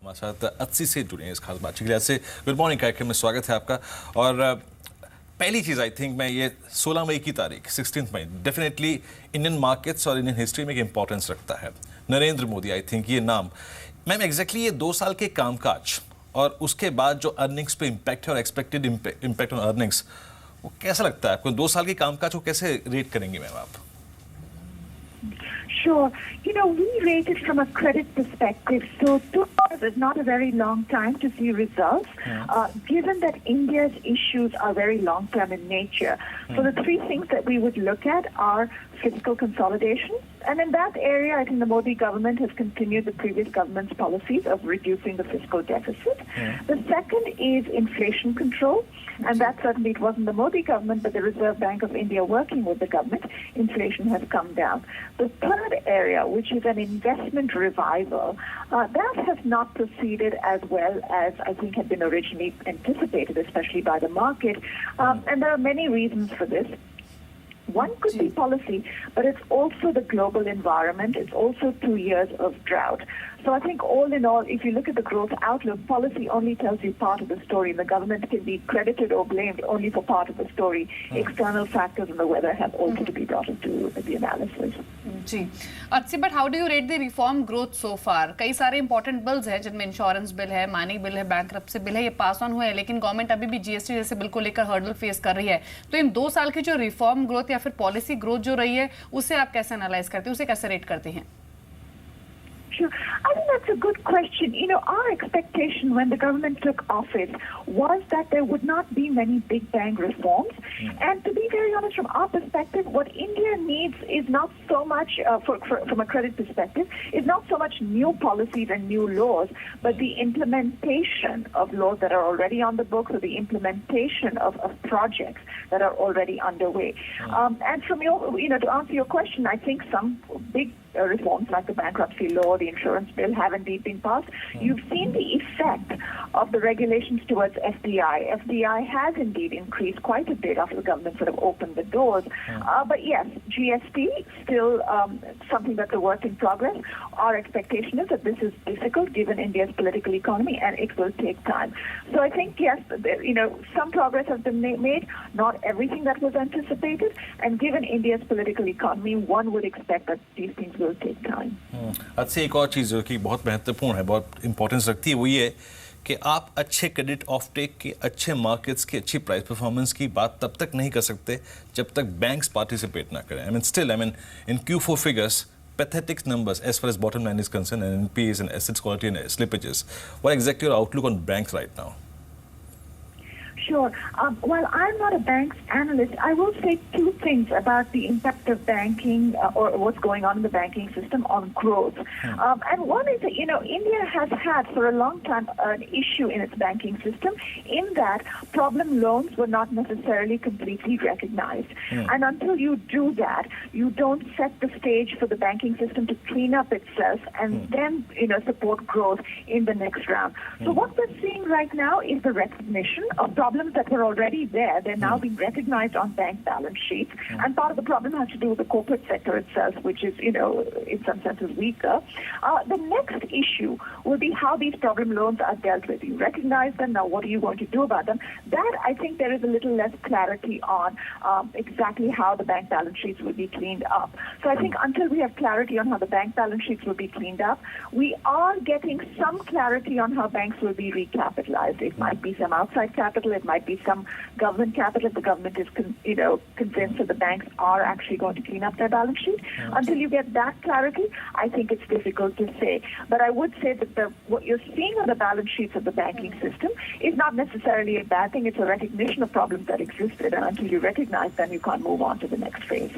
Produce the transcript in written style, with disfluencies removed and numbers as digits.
हमारे साथ 80 से जुड़े हैं इस खास बातचीत के लिए। से गुड मॉर्निंग कार्यक्रम में स्वागत है आपका। और पहली चीज़ आई थिंक मैं ये 16 मई की तारीख 16 मई डेफिनेटली इंडियन मार्केट्स और इंडियन हिस्ट्री में एक इंपॉर्टेंस रखता है। नरेंद्र मोदी आई थिंक ये नाम मैम एग्जैक्टली ये 2 साल के कामकाज और उसके बाद जो अर्निंग्स पे इम्पैक्ट है और एक्सपेक्टेड इम्पैक्ट ऑन अर्निंग्स, वो कैसा लगता है आपको? 2 साल के कामकाज को कैसे रेट करेंगे मैम आप? Sure. We rate it from a credit perspective. So 2 years is not a very long time to see results, given that India's issues are very long-term in nature. So the 3 things that we would look at are fiscal consolidation. And in that area, I think the Modi government has continued the previous government's policies of reducing the fiscal deficit. The second is inflation control. And that certainly, it wasn't the Modi government, but the Reserve Bank of India working with the government, inflation has come down. The third area, which is an investment revival, that has not proceeded as well as I think had been originally anticipated, especially by the market. And there are many reasons for this. One could be policy, but it's also the global environment. It's also 2 years of drought. So I think all in all, if you look at the growth outlook, policy only tells you part of the story. The government can be credited or blamed only for part of the story. External factors and the weather have also to be brought into the analysis. जी अच्छी, but how do you rate the reform growth so far? कई सारे important bills हैं जिनमें insurance bill है, mining bill है, bankruptcy bill है, ये पास ऑन हुए हैं, लेकिन गवर्नमेंट अभी भी जीएसटी जैसे बिल को लेकर हर्डल फेस कर रही है। तो इन 2 साल की जो रिफॉर्म ग्रोथ या फिर पॉलिसी ग्रोथ जो रही है, उसे आप कैसे एनालाइज करते हैं, उसे कैसे रेट करते हैं? Sure. I think that's a good question. Our expectation when the government took office was that there would not be many big bang reforms. And to be very honest, from our perspective, what India needs is not so much, from a credit perspective, is not so much new policies and new laws, but the implementation of laws that are already on the books, or the implementation of projects that are already underway. And from to answer your question, I think some big reforms like the bankruptcy law, the insurance bill have indeed been passed. You've seen the effect of the regulations towards FDI. FDI has indeed increased quite a bit after the government sort of opened the doors. But yes, GST still something that's a work in progress. Our expectation is that this is difficult given India's political economy, and it will take time. So I think yes, some progress has been made, not everything that was anticipated, and given India's political economy, one would expect that these things will take time. अच्छा, एक और चीज़ जो कि बहुत महत्वपूर्ण है, बहुत importance रखती है, वो ये कि आप अच्छे क्रेडिट ऑफ टेक के, अच्छे मार्केट्स की, अच्छी प्राइस परफॉर्मेंस की बात तब तक नहीं कर सकते जब तक बैंक्स पार्टिसिपेट ना करें। इन Q4 figures, pathetic numbers as far as bottom line is concerned, and NPAs and assets quality and slippages. What exactly your outlook on banks right now? Sure. While I'm not a banks analyst, I will say 2 things about the impact of banking or what's going on in the banking system on growth. And one is that, India has had for a long time an issue in its banking system in that problem loans were not necessarily completely recognized. And until you do that, you don't set the stage for the banking system to clean up itself and then, support growth in the next round. So what we're seeing right now is the recognition of problems that were already there. They're now being recognized on bank balance sheets. And part of the problem has to do with the corporate sector itself, which is, in some senses weaker. The next issue will be how these problem loans are dealt with. You recognize them, now what are you going to do about them? That, I think there is a little less clarity on exactly how the bank balance sheets will be cleaned up. So I think until we have clarity on how the bank balance sheets will be cleaned up, we are getting some clarity on how banks will be recapitalized. It might be some outside capital, it might be some government capital if the government is convinced that the banks are actually going to clean up their balance sheet. Until you get that clarity, I think it's difficult to say. But I would say that what you're seeing on the balance sheets of the banking system is not necessarily a bad thing. It's a recognition of problems that existed, and until you recognize them, you can't move on to the next phase.